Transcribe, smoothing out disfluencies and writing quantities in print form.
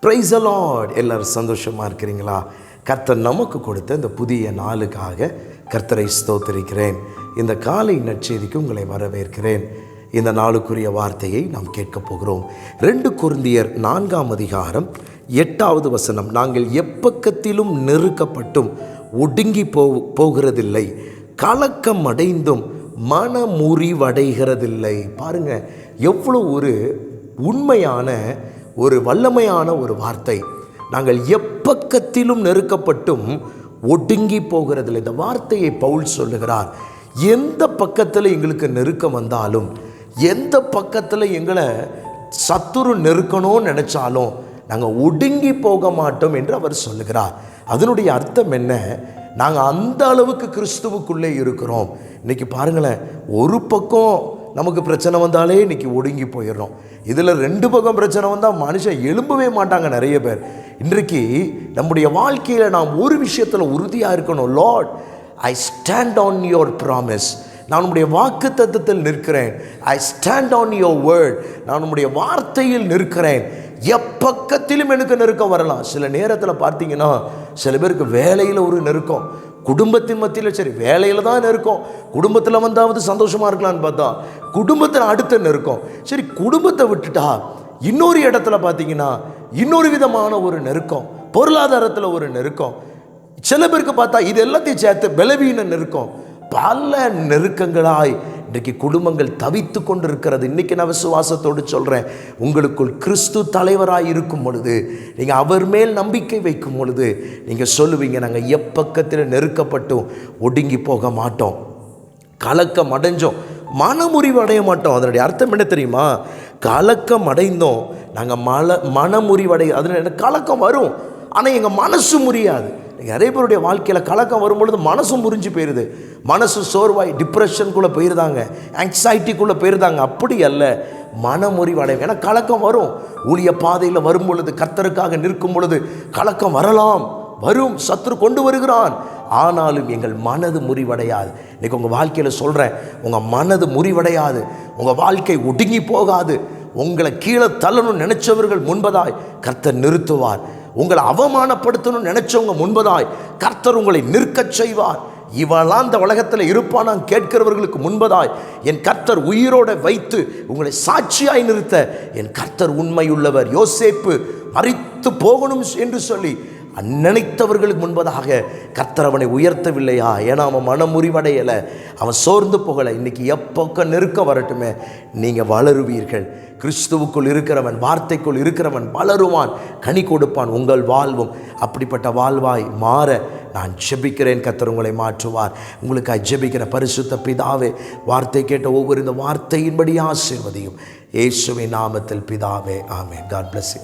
Praise the Lord. எல்லாரும் சந்தோஷமாக இருக்கிறீங்களா? கர்த்தர் நமக்கு கொடுத்த இந்த புதிய நாளுக்காக கர்த்தரை ஸ்தோத்திரிக்கிறேன். இந்த காலை நற்செய்திக்கு உங்களை வரவேற்கிறேன். இந்த நாளுக்குரிய வார்த்தையை நாம் கேட்கப் போகிறோம். 2 கொரிந்தியர் 4ஆம் அதிகாரம் 8வது வசனம். நாங்கள் எப்பக்கத்திலும் நெருக்கப்பட்டும் ஒடுங்கி போகிறதில்லை, கலக்கம் அடைந்தும் மனமுறிவடைகிறதில்லை. பாருங்க, எவ்வளோ ஒரு உண்மையான ஒரு வல்லமையான ஒரு வார்த்தை. நாங்கள் எப்பக்கத்திலும் நெருக்கப்பட்டும் ஒடுங்கி போகிறதில்லை. இந்த வார்த்தையை பவுல் சொல்லுகிறார். எந்த பக்கத்தில் எங்களுக்கு நெருக்கம் வந்தாலும், எந்த பக்கத்தில் எங்களை சத்துரு நெருக்கணும்னு நினச்சாலும் நாங்கள் ஒடுங்கி போக மாட்டோம் என்று அவர் சொல்லுகிறார். அதனுடைய அர்த்தம் என்ன? நாங்கள் அந்த அளவுக்கு கிறிஸ்துவுக்குள்ளே இருக்கிறோம். இன்றைக்கி பாருங்களேன், ஒரு பக்கம் நமக்கு பிரச்சனை வந்தாலே இன்றைக்கி ஒடுங்கி போயிடுறோம். இதில் 2 பக்கம் பிரச்சனை வந்தால் மனுஷன் எழும்பவே மாட்டாங்க நிறைய பேர். இன்றைக்கு நம்முடைய வாழ்க்கையில் நாம் ஒரு விஷயத்தில் உறுதியாக இருக்கணும். Lord, I stand on your promise. நான் உம்முடைய வாக்கு தத்தத்தில் நிற்கிறேன். I stand on your word. நான் உம்முடைய வார்த்தையில் நிற்கிறேன். எப்பக்கத்திலும் எனக்கு நெருக்கம் வரலாம். சில நேரத்தில் பார்த்தீங்கன்னா, சில பேருக்கு வேலையில் ஒரு நெருக்கம், குடும்பத்தின் மத்தியில் சரி வேலையில் தான் நெருக்கம், குடும்பத்தில் வந்தாவது சந்தோஷமாக இருக்கலான்னு பார்த்தா குடும்பத்தில் அடுத்த நெருக்கம். சரி, குடும்பத்தை விட்டுட்டா இன்னொரு இடத்துல பார்த்தீங்கன்னா இன்னொரு விதமான ஒரு நெருக்கம், பொருளாதாரத்தில் ஒரு நெருக்கம். சில பேருக்கு பார்த்தா இது எல்லாத்தையும் சேர்த்து பலவீன நெருக்கம். பல நெருக்கங்களாய் இன்றைக்கு குடும்பங்கள் தவித்து கொண்டு இருக்கிறது. இன்றைக்கி நான் விசுவாசத்தோடு சொல்கிறேன், உங்களுக்குள் கிறிஸ்து தலைவராக இருக்கும் பொழுது, நீங்கள் அவர் மேல் நம்பிக்கை வைக்கும் பொழுது நீங்கள் சொல்லுவீங்க, நாங்கள் எப்பக்கத்தில் நெருக்கப்பட்டும் ஒடுங்கி போக மாட்டோம், கலக்கம் அடைஞ்சோம், மனமுறிவு அடைய மாட்டோம். அதனுடைய அர்த்தம் என்ன தெரியுமா? கலக்கம் அடைந்தோம், நாங்கள் மனமுறிவடை. அதில் எனக்கு கலக்கம் வரும், ஆனால் எங்கள் மனசு முறியாது. நிறைய பேருடைய வாழ்க்கையில் கலக்கம் வரும்பொழுது மனசு முறிஞ்சு போயிடுது. மனசு சோர்வாய் டிப்ரெஷனுக்குள்ளே போயிருந்தாங்க, ஆங்ஸைட்டிக்குள்ளே போயிருந்தாங்க. அப்படி அல்ல, மனமுறிவடையும். ஏன்னா கலக்கம் வரும். ஊழிய பாதையில் வரும் பொழுது, கர்த்தருக்காக நிற்கும் பொழுது கலக்கம் வரலாம், வரும், சத்துரு கொண்டு வருகிறான். ஆனாலும் எங்கள் மனது முறிவடையாது. இன்றைக்கி உங்கள் வாழ்க்கையில் சொல்கிறேன், உங்கள் மனது முறிவடையாது, உங்கள் வாழ்க்கை ஒடுங்கி போகாது. உங்களை கீழே தள்ளணும்னு நினைச்சவர்கள் முன்பதாய் கர்த்தர் நிறுத்துவார். உங்களை அவமானப்படுத்தணும்னு நினைச்சவங்க முன்பதாய் கர்த்தர் உங்களை நிற்கச் செய்வார். இவெல்லாம் இந்த உலகத்தில் இருப்பான் நான் கேட்கிறவர்களுக்கு முன்பதாய் என் கர்த்தர் உயிரோடு வைத்து உங்களை சாட்சியாய் நிறுத்த என் கர்த்தர் உண்மையுள்ளவர். யோசேப்பு மரித்து போகணும் என்று சொல்லி நினைத்தவர்களுக்கு முன்பதாக கர்த்தர் அவனை உயர்த்தவில்லையா? ஏன்னா அவன் மனமுறிவடையலை, அவன் சோர்ந்து போகலை. இன்றைக்கி எப்போக்க நெருக்கம் வரட்டுமே, நீங்கள் வளருவீர்கள். கிறிஸ்துவுக்குள் இருக்கிறவன், வார்த்தைக்குள் இருக்கிறவன் வளருவான், கனி கொடுப்பான். உங்கள் வாழ்வும் அப்படிப்பட்ட வாழ்வாய் மாற நான் ஜெபிக்கிறேன். கர்த்தர் உங்களை மாற்றுவார். உங்களுக்கு ஜெபிக்கிற பரிசுத்த பிதாவே, வார்த்தை கேட்ட ஒவ்வொரு இந்த வார்த்தையின்படி ஆசீர்வதியும். இயேசுவின் நாமத்தில் பிதாவே, ஆமென். God bless you.